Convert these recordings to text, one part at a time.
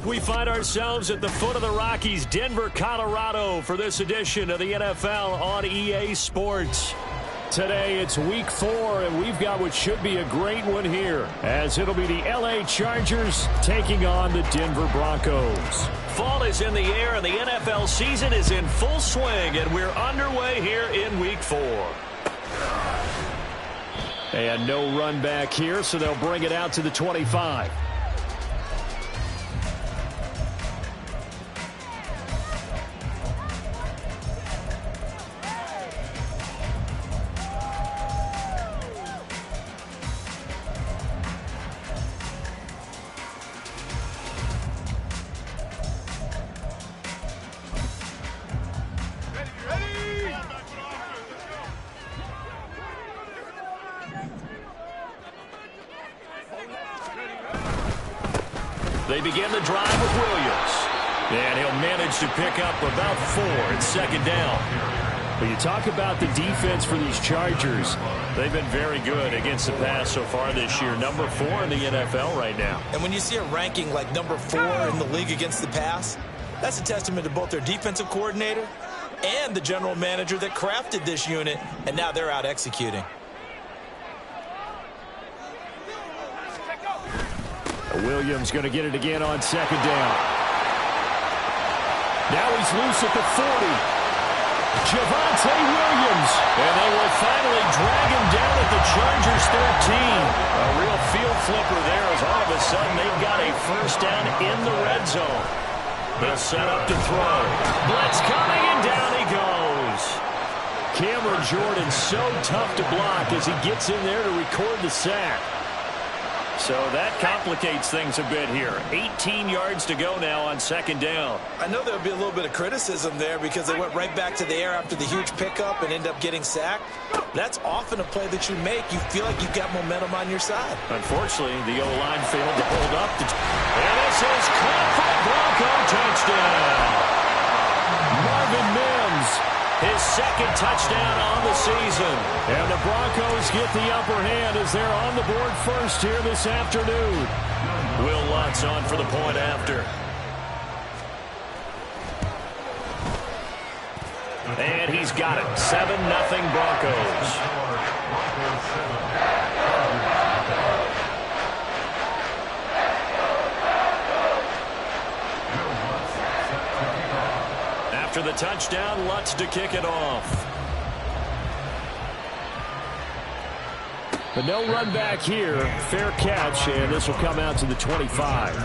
We find ourselves at the foot of the Rockies, Denver, Colorado, for this edition of the NFL on EA Sports. Today, it's Week 4, and we've got what should be a great one here, as it'll be the LA Chargers taking on the Denver Broncos. Fall is in the air, and the NFL season is in full swing, and we're underway here in Week 4. And no run back here, so they'll bring it out to the 25. They begin the drive with Williams. And he'll manage to pick up about 4 at second down. But you talk about the defense for these Chargers. They've been very good against the pass so far this year. Number 4 in the NFL right now. And when you see a ranking like number 4 in the league against the pass, that's a testament to both their defensive coordinator and the general manager that crafted this unit, and now they're out executing. Williams going to get it again on second down. Now he's loose at the 40. Javonte Williams. And they will finally drag him down at the Chargers 13. A real field flipper there as all of a sudden they've got a first down in the red zone. They'll set up to throw. Blitz coming and down he goes. Cameron Jordan so tough to block as he gets in there to record the sack. So that complicates things a bit here. 18 yards to go now on second down. I know there'll be a little bit of criticism there because they went right back to the air after the huge pickup and end up getting sacked. That's often a play that you make. You feel like you've got momentum on your side. Unfortunately, the O-line failed to hold up. And this is caught for a Bronco touchdown. Marvin Mims, his second touchdown on the season. And the Broncos get the upper hand as they're on the board first here this afternoon. Will Lutz on for the point after. And he's got it. 7-0 Broncos. After the touchdown, Lutz to kick it off. But no run back here. Fair catch, and this will come out to the 25.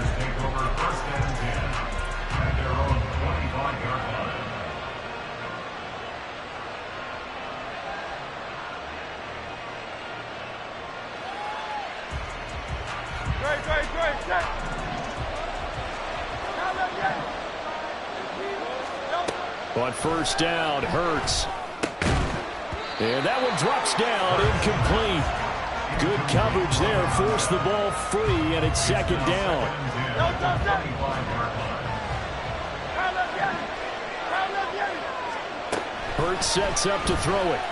On first down, Hurts. And that one drops down, incomplete. Good coverage there, forced the ball free, and it's second down. Hurts sets up to throw it.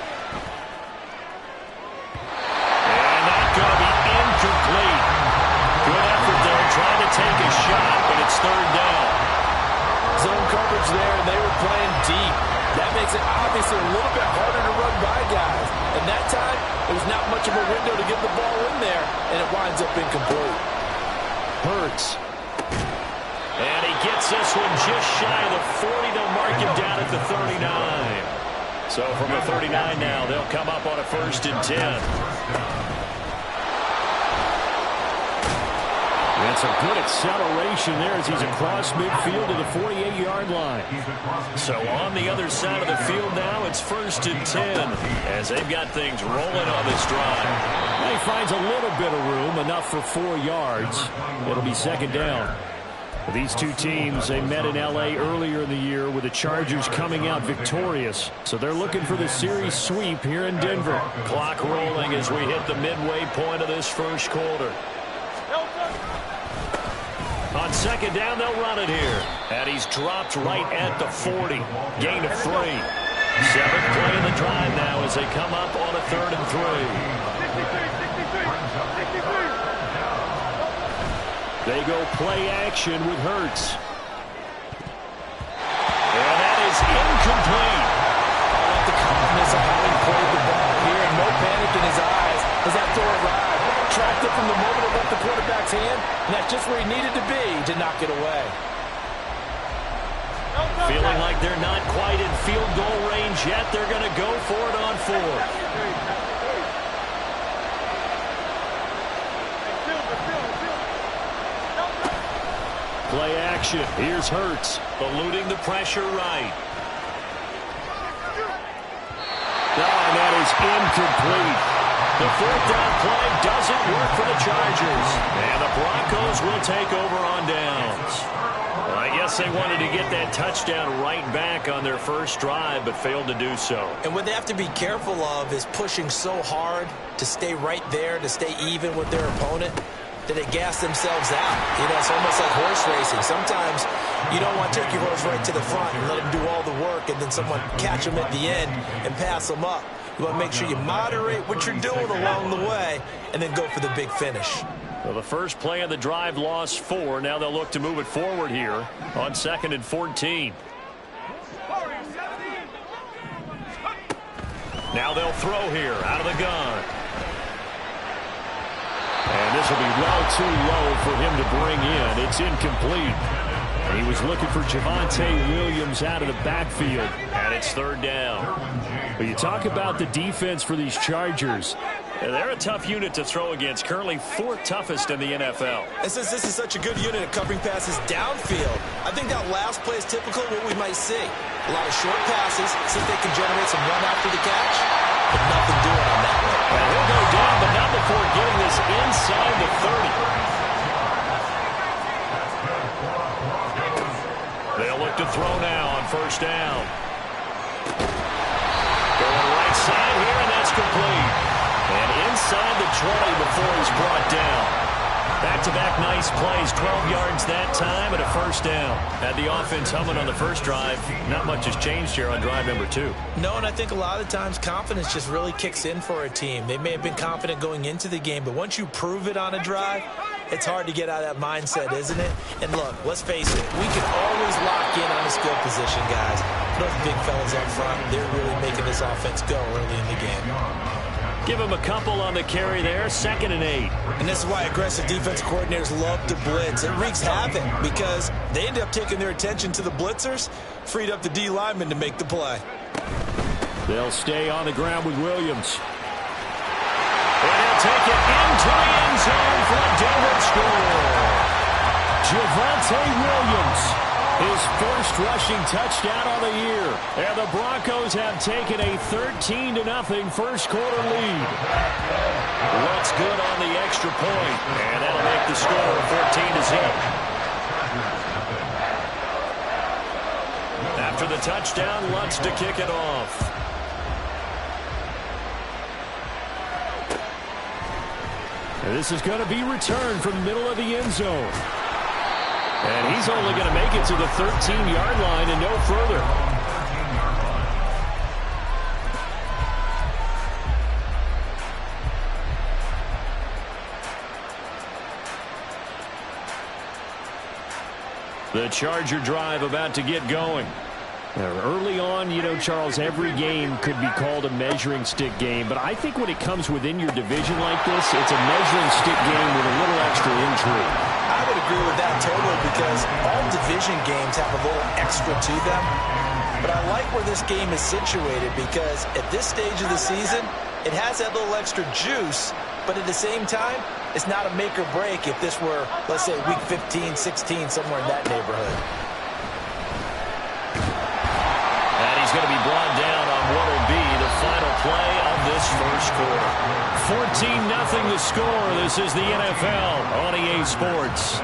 And that's going to be incomplete. Good effort there, trying to take a shot, but it's third down. Zone coverage there, and they were playing deep. That makes it obviously a little bit harder to run by guys. And that time, there's not much of a window to get the ball in there, and it winds up incomplete. Hurts. And he gets this one just shy of the 40. They'll mark him down at the 39. So from the 39 now, they'll come up on a 1st and 10. And some good acceleration there as he's across midfield to the 48-yard line. So on the other side of the field now, it's 1st and 10 as they've got things rolling on this drive. He finds a little bit of room, enough for 4 yards. It'll be second down. These two teams, they met in L.A. earlier in the year with the Chargers coming out victorious. So they're looking for the series sweep here in Denver. Clock rolling as we hit the midway point of this first quarter. On second down, they'll run it here. And he's dropped right at the 40. Gain of 3. 7th play in the drive now as they come up on a 3rd and 3. They go play action with Hurts. And that is incomplete. I like the confidence of having played the ball here, and no panic in his eyes as that throw arrived. Tracked it from the moment it left the quarterback's hand, and that's just where he needed to be to knock it away. Feeling like they're not quite in field goal range yet, they're going to go for it on fourth. Play action. Here's Hurts, eluding the pressure right. And that is incomplete. The fourth down play doesn't work for the Chargers. And the Broncos will take over on downs. Well, I guess they wanted to get that touchdown right back on their first drive, but failed to do so. And what they have to be careful of is pushing so hard to stay right there, to stay even with their opponent, that they gas themselves out. You know, it's almost like horse racing. Sometimes you don't want to take your horse right to the front and let him do all the work, and then someone catch him at the end and pass him up. You want to make sure you moderate what you're doing along the way and then go for the big finish. Well, the first play of the drive lost 4. Now they'll look to move it forward here on 2nd and 14. Now they'll throw here out of the gun. And this will be well too low for him to bring in. It's incomplete. And he was looking for Javonte Williams out of the backfield. And it's 3rd down. But you talk about the defense for these Chargers. They're a tough unit to throw against, currently 4th toughest in the NFL. And since this is such a good unit at covering passes downfield, I think that last play is typical of what we might see. A lot of short passes, see if they can generate some run after the catch, but nothing doing on that one. And he'll go down, but not before getting this inside the 30. They'll look to throw now on 1st down. Going right side here, and that's complete. And inside the 20 before he's brought down. Back-to-back nice plays, 12 yards that time and a 1st down. Had the offense humming on the first drive. Not much has changed here on drive number 2. No, and I think a lot of times confidence just really kicks in for a team. They may have been confident going into the game, but once you prove it on a drive, it's hard to get out of that mindset, isn't it? And look, let's face it, we can always lock in on a skill position, guys. Those big fellas up front, they're really making this offense go early in the game. Give him a couple on the carry there, 2nd and 8. And this is why aggressive defense coordinators love to blitz. It wreaks havoc because they end up taking their attention to the blitzers, freed up the D lineman to make the play. They'll stay on the ground with Williams. And he'll take it into the end zone for a Denver score. Javonte Williams, his first rushing touchdown of the year. And the Broncos have taken a 13-0 first quarter lead. Lutz good on the extra point, and that'll make the score 14-0. After the touchdown, Lutz to kick it off. And this is going to be returned from the middle of the end zone. And he's only going to make it to the 13-yard line and no further. The Charger drive about to get going. Early on, you know, Charles, every game could be called a measuring stick game. But I think when it comes within your division like this, it's a measuring stick game with a little extra intrigue. I would agree with that totally because all division games have a little extra to them. But I like where this game is situated because at this stage of the season, it has that little extra juice. But at the same time, it's not a make or break if this were, let's say, week 15, 16, somewhere in that neighborhood. And he's going to be brought down on what will be the final play of this first quarter. 14-0 the score. This is the NFL on EA Sports.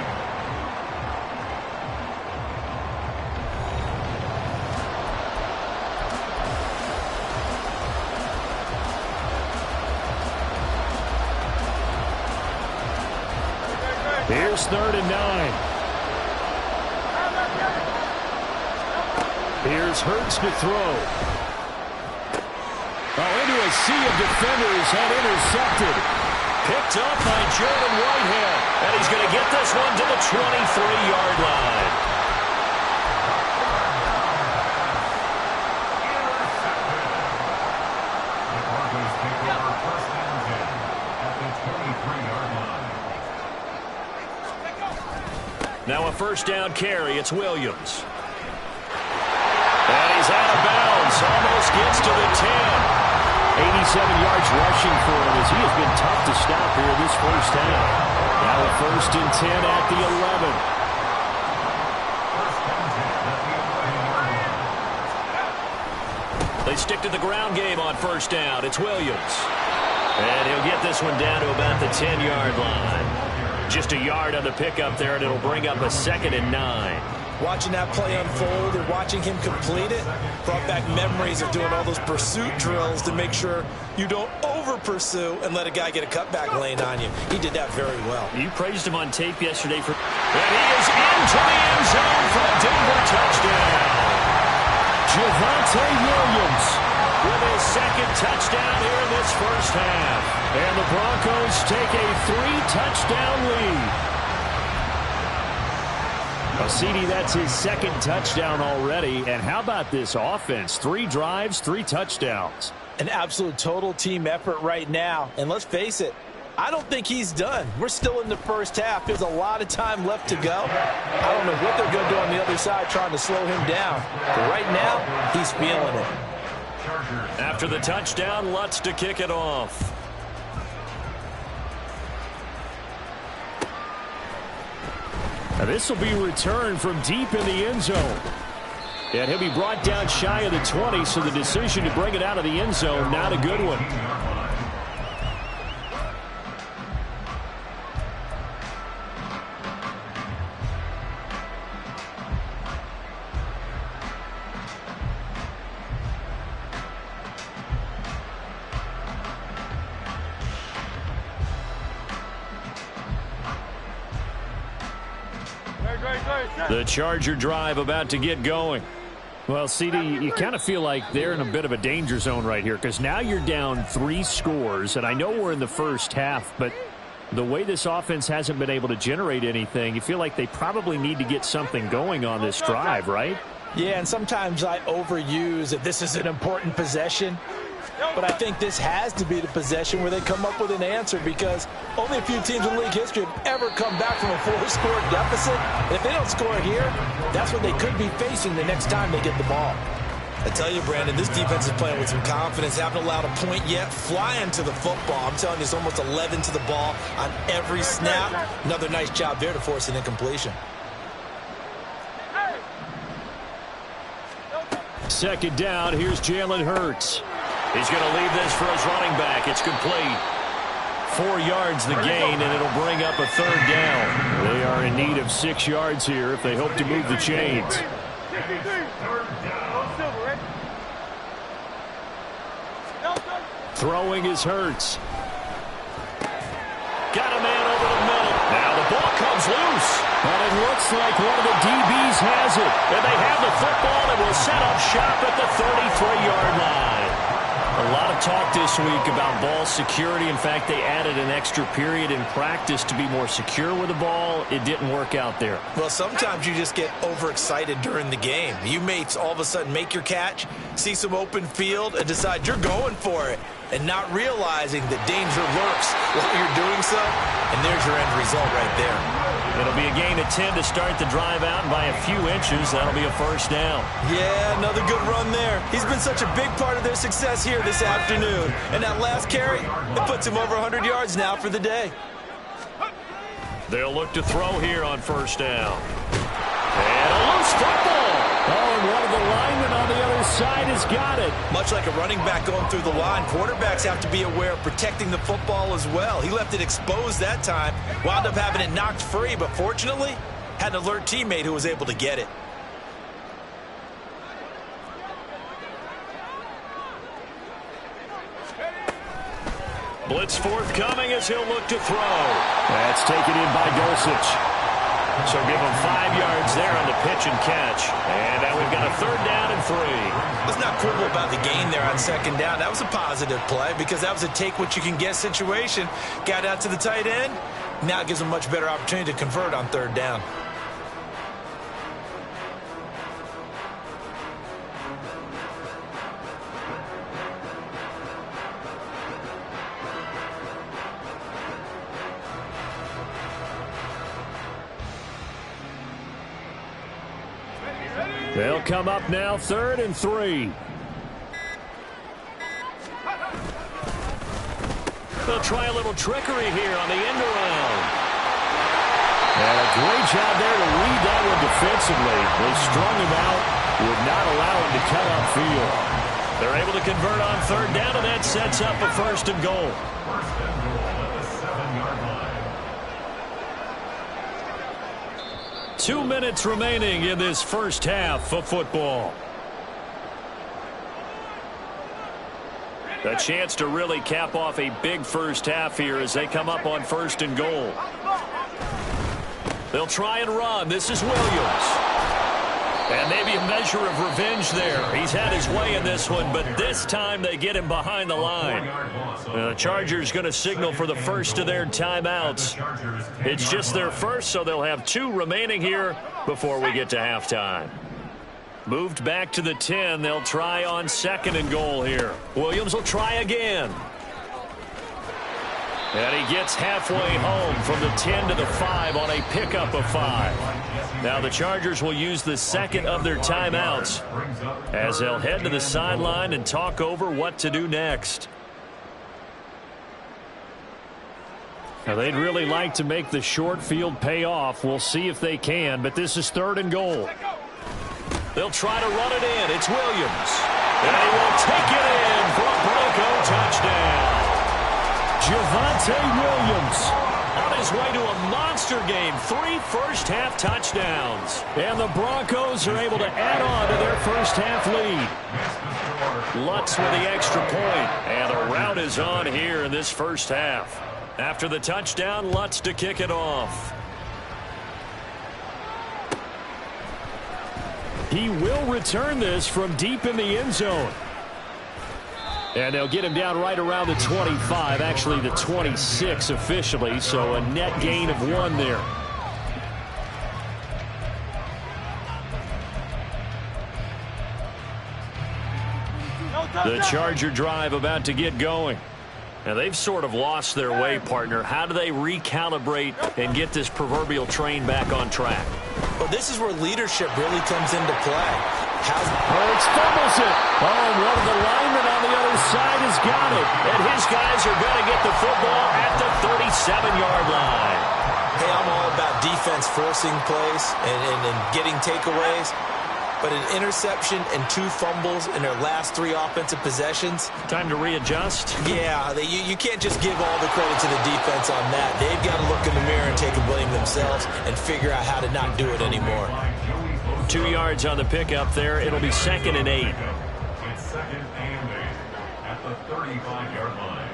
Here's 3rd and 9. Here's Hurts to throw. Oh, into a sea of defenders and intercepted. Picked up by Jordan Whitehead. And he's going to get this one to the 23-yard line. Now a first down carry. It's Williams. And he's out of bounds. Almost gets to the 10. 87 yards rushing for him as he has been tough to stop here this first half. Now a first and 10 at the 11. They stick to the ground game on first down. It's Williams. And he'll get this one down to about the 10-yard line. Just a yard on the pickup there, and it'll bring up a 2nd and 9. Watching that play unfold and watching him complete it brought back memories of doing all those pursuit drills to make sure you don't over-pursue and let a guy get a cutback lane on you. He did that very well. You praised him on tape yesterday for... And he is into the end zone for a Denver touchdown. Javonte Williams with his second touchdown here in this first half. And the Broncos take a 3-touchdown lead. Well, CD, that's his second touchdown already. And how about this offense? 3 drives, 3 touchdowns. An absolute total team effort right now. And let's face it, I don't think he's done. We're still in the first half. There's a lot of time left to go. I don't know what they're going to do on the other side trying to slow him down. But right now, he's feeling it. After the touchdown, Lutz to kick it off. Now this will be returned from deep in the end zone. And he'll be brought down shy of the 20, so the decision to bring it out of the end zone, not a good one. The Charger drive about to get going. Well, CD, you kind of feel like they're in a bit of a danger zone right here because now you're down 3 scores, and I know we're in the first half, but the way this offense hasn't been able to generate anything, you feel like they probably need to get something going on this drive, right? Yeah, and sometimes I overuse that this is an important possession. But I think this has to be the possession where they come up with an answer because only a few teams in league history have ever come back from a 4-score deficit. And if they don't score here, that's what they could be facing the next time they get the ball. I tell you, Brandon, this defense is playing with some confidence. Haven't allowed a point yet. Flying to the football. I'm telling you, it's almost 11 to the ball on every snap. Another nice job there to force an incompletion. Second down, here's Jalen Hurts. He's going to leave this for his running back. It's complete. 4 yards the gain, and it'll bring up a 3rd down. They are in need of 6 yards here if they hope to move the chains. Throwing is Hurts. Got a man over the middle. Now the ball comes loose. And it looks like one of the DBs has it. And they have the football and will set up shop at the 33-yard line. A lot of talk this week about ball security. In fact, they added an extra period in practice to be more secure with the ball. It didn't work out there. Well, sometimes you just get overexcited during the game. You may all of a sudden make your catch, see some open field, and decide you're going for it, and not realizing that danger lurks while you're doing so. And there's your end result right there. It'll be a gain of 10 to start the drive out, and by a few inches, that'll be a first down. Yeah, another good run there. He's been such a big part of their success here this afternoon. And that last carry, it puts him over 100 yards now for the day. They'll look to throw here on first down. And a loose football. Oh, and one of the linemen on the other side has got it. Much like a running back going through the line, quarterbacks have to be aware of protecting the football as well. He left it exposed that time, wound up having it knocked free, but fortunately, had an alert teammate who was able to get it. Blitz forthcoming as he'll look to throw. That's taken in by Dulcich. So give them 5 yards there on the pitch and catch. And now we've got a 3rd down and 3. Let's not quibble about the gain there on 2nd down. That was a positive play because that was a take-what-you-can-get situation. Got out to the tight end. Now it gives them a much better opportunity to convert on 3rd down. They'll come up now 3rd and 3. They'll try a little trickery here on the end around. And a great job there to read that one defensively. They strung him out, would not allow him to cut upfield. They're able to convert on 3rd down, and that sets up a 1st and goal. 2 minutes remaining in this first half of football. A chance to really cap off a big first half here as they come up on 1st and goal. They'll try and run. This is Williams. And maybe a measure of revenge there. He's had his way in this one, but this time they get him behind the line. The Chargers going to signal for the first of their timeouts. It's just their first, so they'll have 2 remaining here before we get to halftime. Moved back to the 10. They'll try on 2nd and goal here. Williams will try again. And he gets halfway home from the 10 to the 5 on a pickup of 5. Now the Chargers will use the 2nd of their timeouts as they'll head to the sideline and talk over what to do next. Now they'd really like to make the short field pay off. We'll see if they can, but this is 3rd and goal. They'll try to run it in. It's Williams. And he will take it in for a Bronco touchdown. Javonte Williams on his way to a monster game. 3 first-half touchdowns. And the Broncos are able to add on to their first-half lead. Lutz with the extra point. And the route is on here in this first half. After the touchdown, Lutz to kick it off. He will return this from deep in the end zone. And they'll get him down right around the 25, actually the 26 officially, so a net gain of 1 there. The Charger drive about to get going. Now, they've sort of lost their way, partner. How do they recalibrate and get this proverbial train back on track? Well, this is where leadership really comes into play. Hurts fumbles it. Oh, and one of the linemen on the other side has got it. And his guys are going to get the football at the 37-yard line. Hey, I'm all about defense forcing plays and getting takeaways. But an interception and 2 fumbles in their last 3 offensive possessions. Time to readjust? Yeah, you can't just give all the credit to the defense on that. They've got to look in the mirror and take the blame themselves and figure out how to not do it anymore. 2 yards on the pickup there. It'll be 2nd and 8. It's 2nd and 8 at the 35-yard line.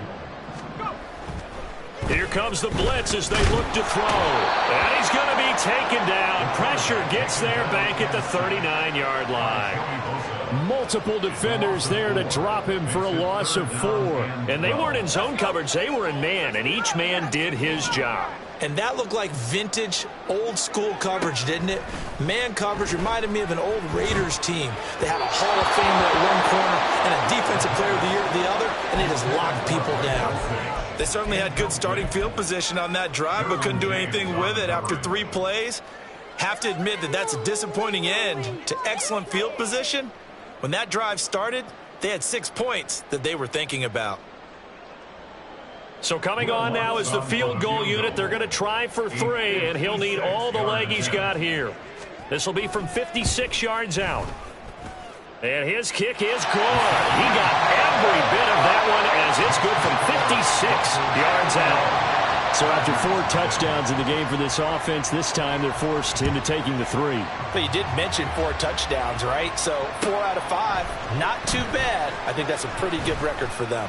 Here comes the blitz as they look to throw. And he's going to be taken down. Pressure gets there back at the 39-yard line. Multiple defenders there to drop him for a loss of 4. And they weren't in zone coverage. They were in man, and each man did his job. And that looked like vintage, old-school coverage, didn't it? Man coverage reminded me of an old Raiders team. They had a Hall of Famer at one corner and a Defensive Player of the Year at the other, and they just locked people down. They certainly had good starting field position on that drive, but couldn't do anything with it after 3 plays. Have to admit that that's a disappointing end to excellent field position. When that drive started, they had 6 points that they were thinking about. So coming on now is the field goal unit. They're going to try for 3, and he'll need all the leg he's got here. This will be from 56 yards out. And his kick is good. He got every bit of that one as it's good from 56 yards out. So after 4 touchdowns in the game for this offense, this time they're forced into taking the 3. But you did mention 4 touchdowns, right? So 4 out of 5, not too bad. I think that's a pretty good record for them.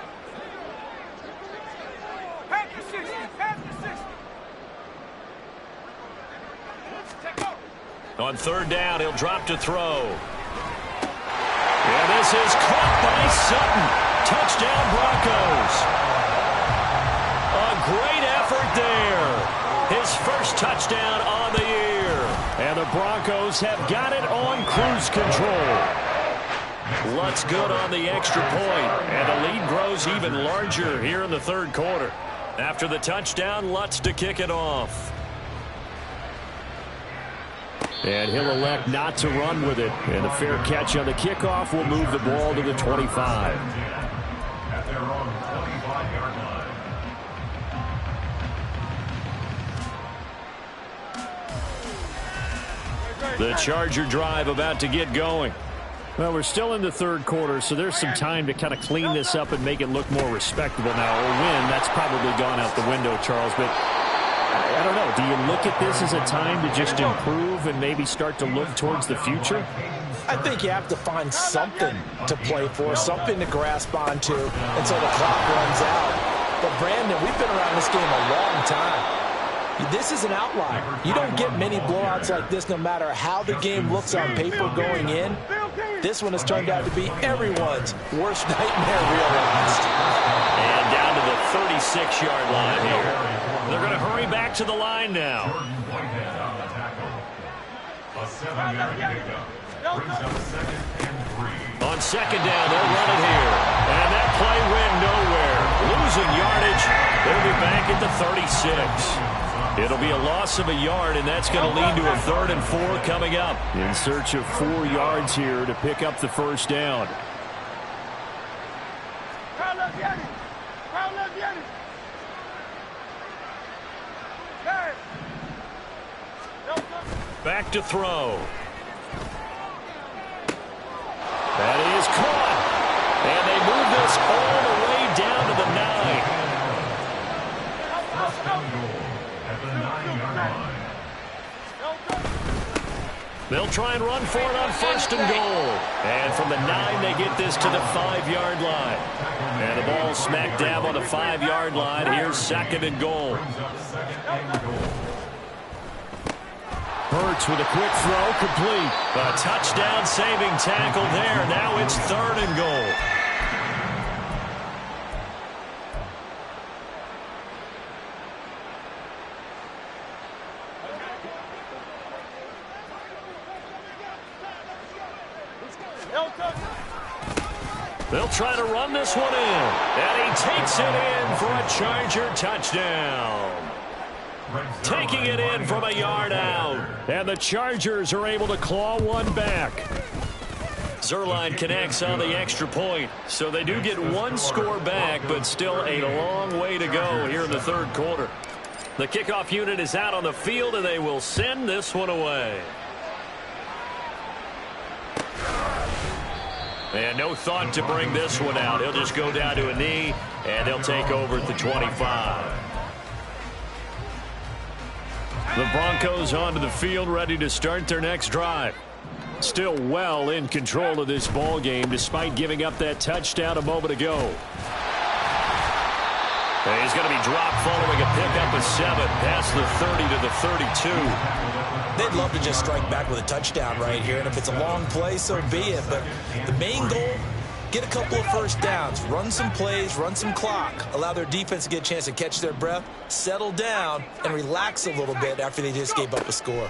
On third down, he'll drop to throw. And this is caught by Sutton. Touchdown, Broncos. A great effort there. His first touchdown on the year. And the Broncos have got it on cruise control. Lutz good on the extra point. And the lead grows even larger here in the third quarter. After the touchdown, Lutz to kick it off. And he'll elect not to run with it. And a fair catch on the kickoff will move the ball to the 25. At their own 25-yard line. The Charger drive about to get going. Well, we're still in the third quarter, so there's some time to kind of clean this up and make it look more respectable now. A win, that's probably gone out the window, Charles. But I don't know. Do you look at this as a time to just improve and maybe start to look towards the future? I think you have to find something to play for, something to grasp onto until the clock runs out. But, Brandon, we've been around this game a long time. This is an outlier. You don't get many blowouts like this no matter how the game looks on paper going in. This one has turned out to be everyone's worst nightmare realized. And down to the 36-yard line here. They're going to hurry back to the line now. A 7-yard pickup. Brings up 2nd and 3. On second down, they'll run it here. And that play went nowhere. Losing yardage. They'll be back at the 36. It'll be a loss of a yard, and that's going to lead to a 3rd and 4 coming up. In search of 4 yards here to pick up the first down. Back to throw. That is caught. And they move this all the way down to the 9. First down goal at the 9-yard line. They'll try and run for it on 1st and goal. And from the 9, they get this to the 5-yard line. And the ball smack dab on the 5-yard line. Here's 2nd and goal. Hurts with a quick throw, complete. A touchdown saving tackle there. Now it's 3rd and goal. They'll try to run this one in. And he takes it in for a Charger touchdown. Taking it in from a yard out. And the Chargers are able to claw one back. Zuerlein connects on the extra point. So they do get one score back, but still a long way to go here in the third quarter. The kickoff unit is out on the field, and they will send this one away. And no thought to bring this one out. He'll just go down to a knee, and they'll take over at the 25. The Broncos onto the field, ready to start their next drive. Still well in control of this ball game, despite giving up that touchdown a moment ago. And he's going to be dropped following a pickup of 7 past the 30 to the 32. They'd love to just strike back with a touchdown right here, and if it's a long play, so be it. But the main goal, get a couple of first downs, run some plays, run some clock, allow their defense to get a chance to catch their breath, settle down, and relax a little bit after they just gave up a score.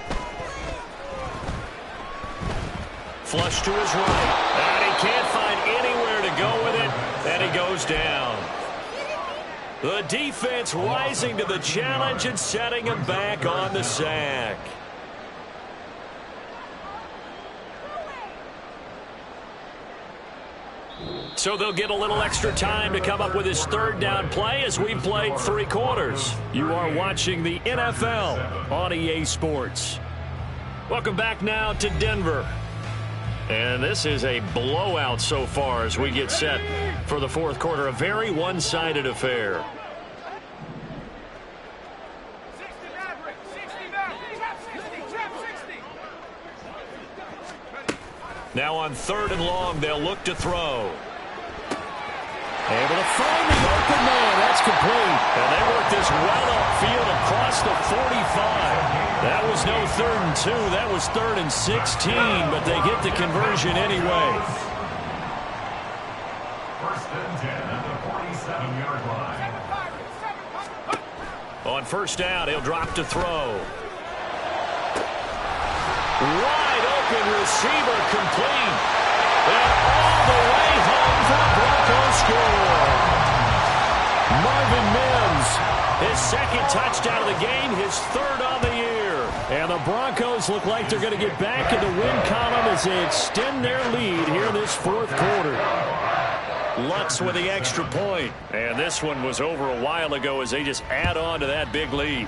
Flush to his right, and he can't find anywhere to go with it, and he goes down. The defense rising to the challenge and setting him back on the sack. So they'll get a little extra time to come up with his third down play as we played 3 quarters. You are watching the NFL on EA Sports. Welcome back now to Denver. And this is a blowout so far as we get set for the fourth quarter. A very one-sided affair. Now on 3rd and long, they'll look to throw. Able to find the open man. That's complete. And they work this well upfield across the 45. That was no 3rd and 2. That was 3rd and 16, but they get the conversion anyway. First and 10 at the 47-yard line. On first down, he'll drop to throw. Wide open receiver complete. And all the way home for the Broncos score. Marvin Mims, his 2nd touchdown of the game, his 3rd on the year. And the Broncos look like they're going to get back in the win column as they extend their lead here in this 4th quarter. Lutz with the extra point. And this one was over a while ago as they just add on to that big lead.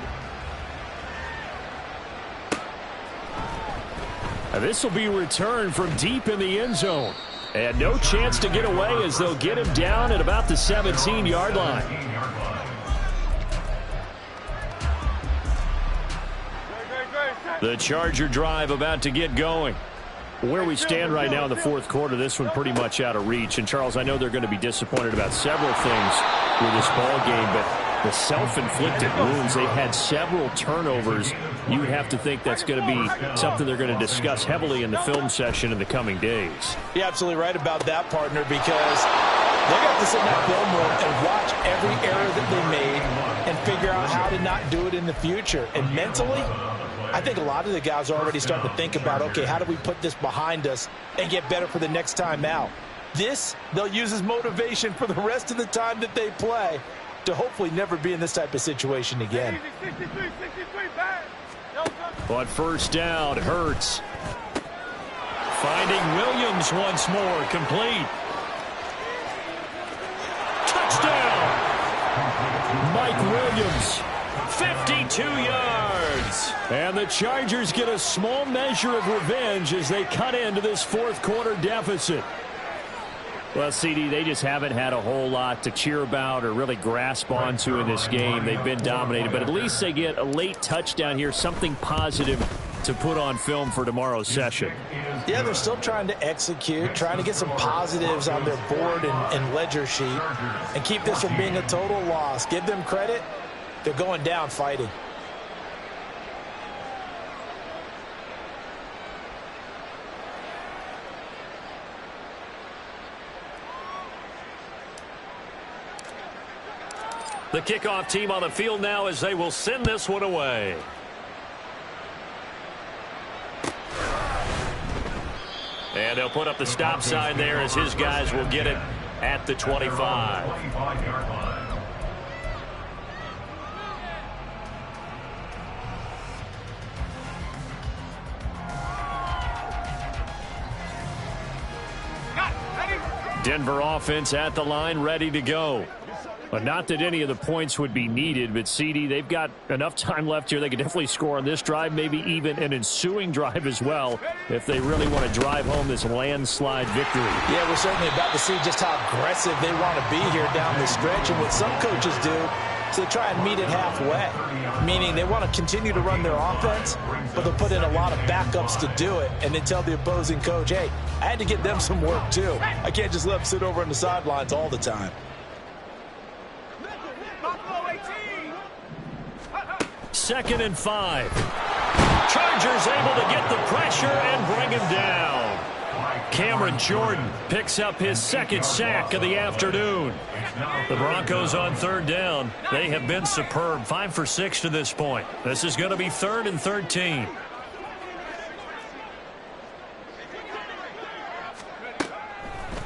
And this will be returned from deep in the end zone. And no chance to get away as they'll get him down at about the 17-yard line. The Charger drive about to get going. Where we stand right now in the 4th quarter, this one pretty much out of reach. And, Charles, I know they're going to be disappointed about several things with this ball game, but the self-inflicted wounds, they've had several turnovers. You would have to think that's going to be something they're going to discuss heavily in the film session in the coming days. You're absolutely right about that, partner, because they're going to have to sit in that film room and watch every error that they made and figure out how to not do it in the future. And mentally, I think a lot of the guys are already starting to think about, okay, how do we put this behind us and get better for the next time out? This, they'll use as motivation for the rest of the time that they play to hopefully never be in this type of situation again. On first down, Hurts. Finding Williams once more, complete. Touchdown! Mike Williams, 52 yards. And the Chargers get a small measure of revenge as they cut into this 4th quarter deficit. Well, CD, they just haven't had a whole lot to cheer about or really grasp onto in this game. They've been dominated, but at least they get a late touchdown here, something positive to put on film for tomorrow's session. Yeah, they're still trying to execute, trying to get some positives on their board and ledger sheet and keep this from being a total loss. Give them credit. They're going down fighting. The kickoff team on the field now as they will send this one away. And they'll put up the stop sign there as his guys will get it at the 25. Denver offense at the line, ready to go. But not that any of the points would be needed, but CD, they've got enough time left here. They could definitely score on this drive, maybe even an ensuing drive as well, if they really want to drive home this landslide victory. Yeah, we're certainly about to see just how aggressive they want to be here down the stretch. And what some coaches do is they try and meet it halfway, meaning they want to continue to run their offense, but they'll put in a lot of backups to do it, and then tell the opposing coach, hey, I had to get them some work too. I can't just let them sit over on the sidelines all the time. Second and 5. Chargers able to get the pressure and bring him down. Cameron Jordan picks up his 2nd sack of the afternoon. The Broncos on 3rd down. They have been superb. 5 for 6 to this point. This is going to be 3rd and 13.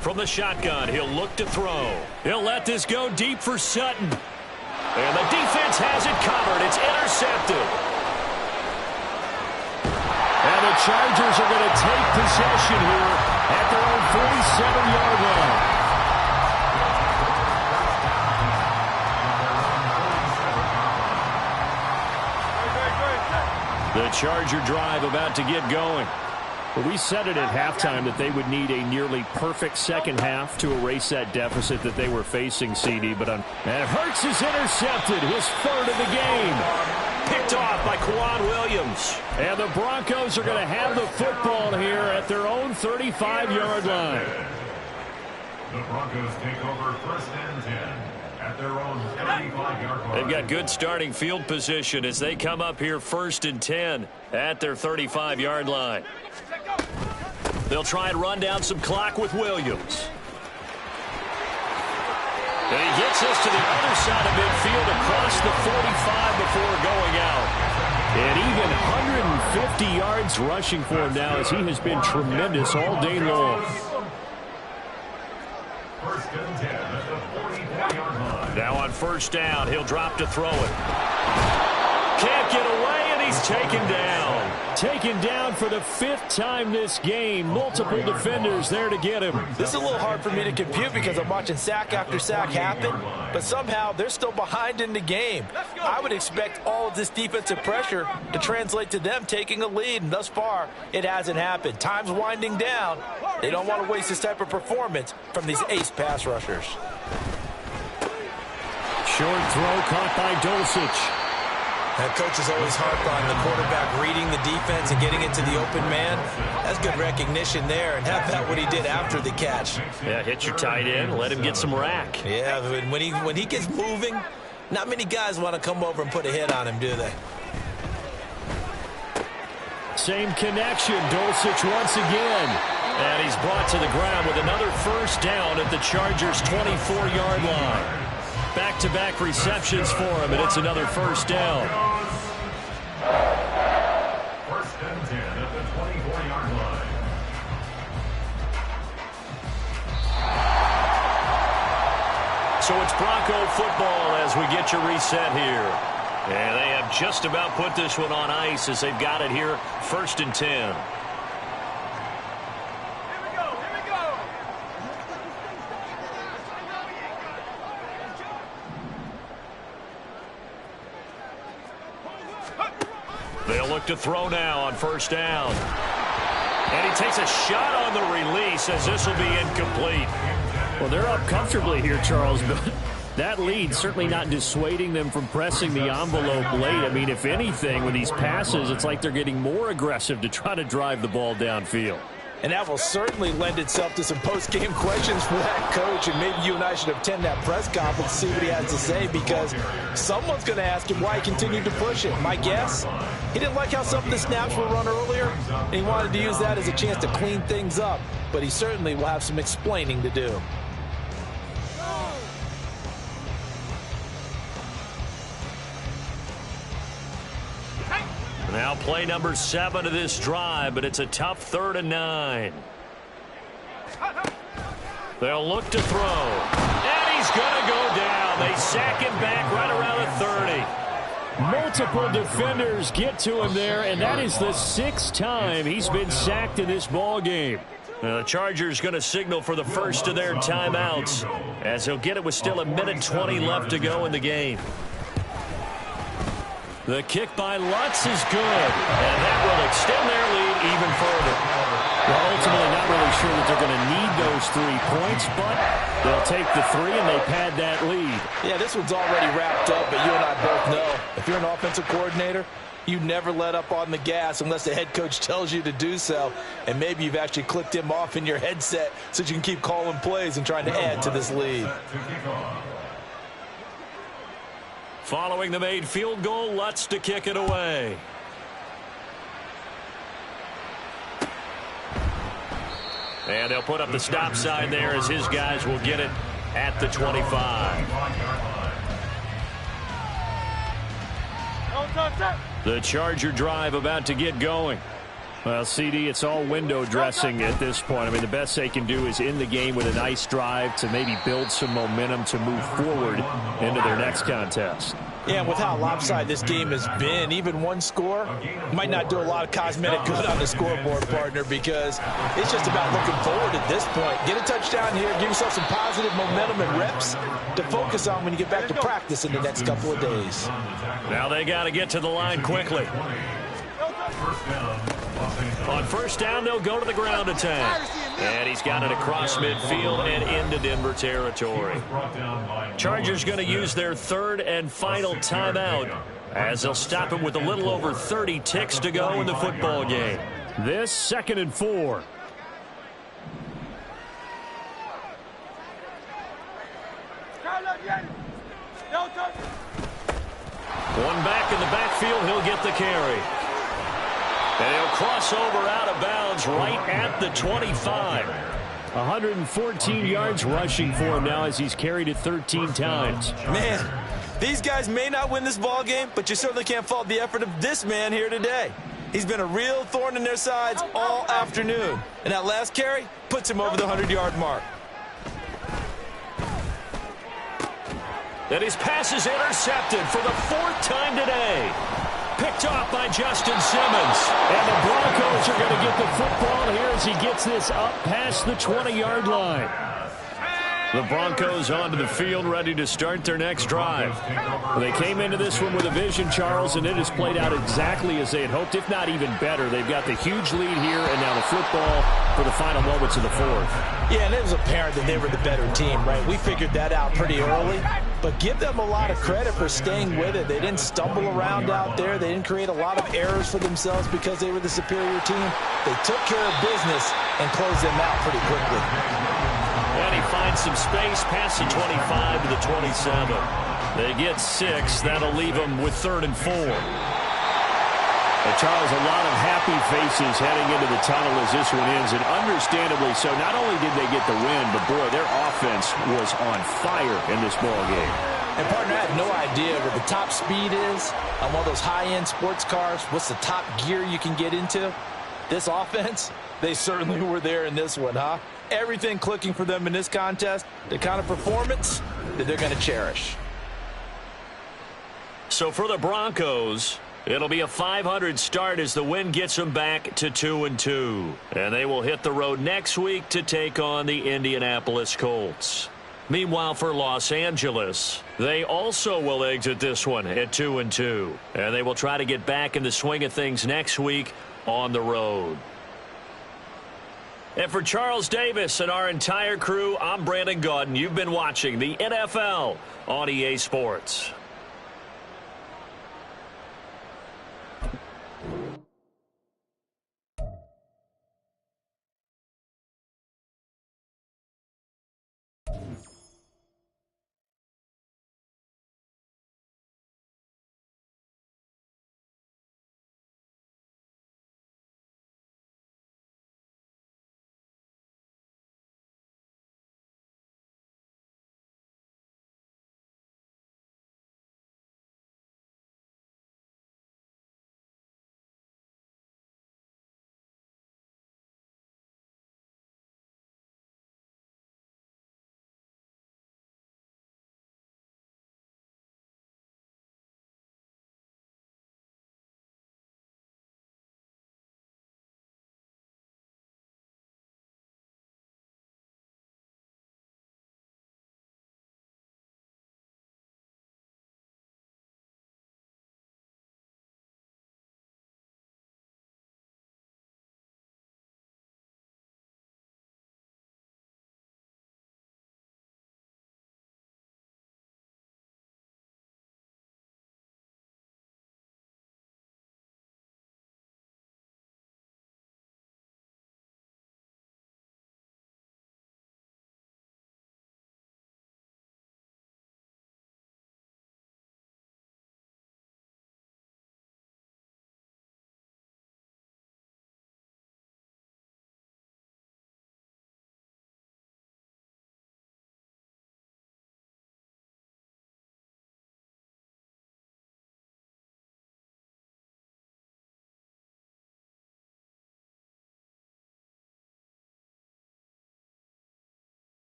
From the shotgun, he'll look to throw. He'll let this go deep for Sutton. And the defense has it covered. It's intercepted. And the Chargers are going to take possession here at their own 47-yard line. The Charger drive about to get going. Well, we said it at halftime that they would need a nearly perfect second half to erase that deficit that they were facing, CD. And Hurts is intercepted, his 3rd of the game. Picked off by Quan Williams. And the Broncos are going to have the football here at their own 35-yard line. The Broncos take over 1st and 10 at their own 35-yard line. They've got good starting field position as they come up here 1st and 10 at their 35-yard line. They'll try and run down some clock with Williams. And he gets us to the other side of midfield across the 45 before going out. And even 150 yards rushing for him now as he has been tremendous all day long. Now on 1st down, he'll drop to throw it. Can't get away, and he's taken down. Taken down for the 5th time this game. Multiple defenders there to get him. This is a little hard for me to compute because I'm watching sack after sack happen, but somehow they're still behind in the game. I would expect all of this defensive pressure to translate to them taking a lead, and thus far, it hasn't happened. Time's winding down. They don't want to waste this type of performance from these ace pass rushers. Short throw caught by Dulcich. That coach is always harped on the quarterback reading the defense and getting it to the open man. That's good recognition there, and how about what he did after the catch? Yeah, hit your tight end, let him get some rack. Yeah, when he gets moving, not many guys want to come over and put a hit on him, do they? Same connection, Dulcich once again. And he's brought to the ground with another 1st down at the Chargers' 24-yard line. Back-to-back receptions for him, and it's another 1st down. 1st and 10 at the 24-yard line. So it's Bronco football as we get you reset here. And they have just about put this one on ice as they've got it here, 1st and 10. They'll look to throw now on 1st down. And he takes a shot on the release as this will be incomplete. Well, they're up comfortably here, Charles, but that lead certainly not dissuading them from pressing the envelope late. I mean, if anything, with these passes, it's like they're getting more aggressive to try to drive the ball downfield. And that will certainly lend itself to some post-game questions for that coach, and maybe you and I should attend that press conference to see what he has to say, because someone's going to ask him why he continued to push it. My guess, he didn't like how some of the snaps were run earlier, and he wanted to use that as a chance to clean things up, but he certainly will have some explaining to do. Now play number 7 of this drive, but it's a tough 3rd and 9. They'll look to throw. And he's going to go down. They sack him back right around the 30. Multiple defenders get to him there, and that is the 6th time he's been sacked in this ball game. Now the Chargers going to signal for the first of their timeouts, as he'll get it with still 1:20 left to go in the game. The kick by Lutz is good, and that will extend their lead even further. Well, ultimately not really sure that they're going to need those 3 points, but they'll take the 3 and they pad that lead. Yeah, this one's already wrapped up, but you and I both know if you're an offensive coordinator, you never let up on the gas unless the head coach tells you to do so, and maybe you've actually clicked him off in your headset so you can keep calling plays and trying to add to this lead. Following the made field goal, Lutz to kick it away. And they'll put up the stop sign there as his guys will get it at the 25. The Charger drive about to get going. Well, CD, it's all window dressing at this point. I mean, the best they can do is end the game with a nice drive to maybe build some momentum to move forward into their next contest. Yeah, and with how lopsided this game has been, even one score might not do a lot of cosmetic good on the scoreboard, partner, because it's just about looking forward at this point. Get a touchdown here, give yourself some positive momentum and reps to focus on when you get back to practice in the next couple of days. Now they got to get to the line quickly. On 1st down, they'll go to the ground attack. And he's got it across midfield and into Denver territory. Chargers going to use their 3rd and final timeout as they'll stop him with a little over 30 ticks to go in the football game. This 2nd and 4. One back in the backfield, he'll get the carry. And he'll cross over out of bounds right at the 25. 114 yards rushing for him now as he's carried it 13 times. Man, these guys may not win this ball game, but you certainly can't fault the effort of this man here today. He's been a real thorn in their sides all afternoon. And that last carry puts him over the 100-yard mark. And his pass is intercepted for the 4th time today. Picked off by Justin Simmons. And the Broncos are going to get the football here as he gets this up past the 20-yard line. The Broncos onto the field, ready to start their next drive. They came into this one with a vision, Charles, and it has played out exactly as they had hoped, if not even better. They've got the huge lead here, and now the football for the final moments of the 4th. Yeah, and it was apparent that they were the better team, right? We figured that out pretty early. But give them a lot of credit for staying with it. They didn't stumble around out there. They didn't create a lot of errors for themselves because they were the superior team. They took care of business and closed them out pretty quickly. And he finds some space past the 25 to the 27. They get 6. That'll leave them with 3rd and 4. And Charles, a lot of happy faces heading into the tunnel as this one ends, and understandably so. Not only did they get the win, but boy, their offense was on fire in this ball game. And partner, I have no idea what the top speed is on one of those high-end sports cars. What's the top gear you can get into? This offense, they certainly were there in this one, huh? Everything clicking for them in this contest, the kind of performance that they're going to cherish. So for the Broncos, it'll be a 500 start as the win gets them back to 2-2. And they will hit the road next week to take on the Indianapolis Colts. Meanwhile, for Los Angeles, they also will exit this one at 2-2. And they will try to get back in the swing of things next week on the road. And for Charles Davis and our entire crew, I'm Brandon Gaudin. You've been watching the NFL on EA Sports.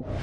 You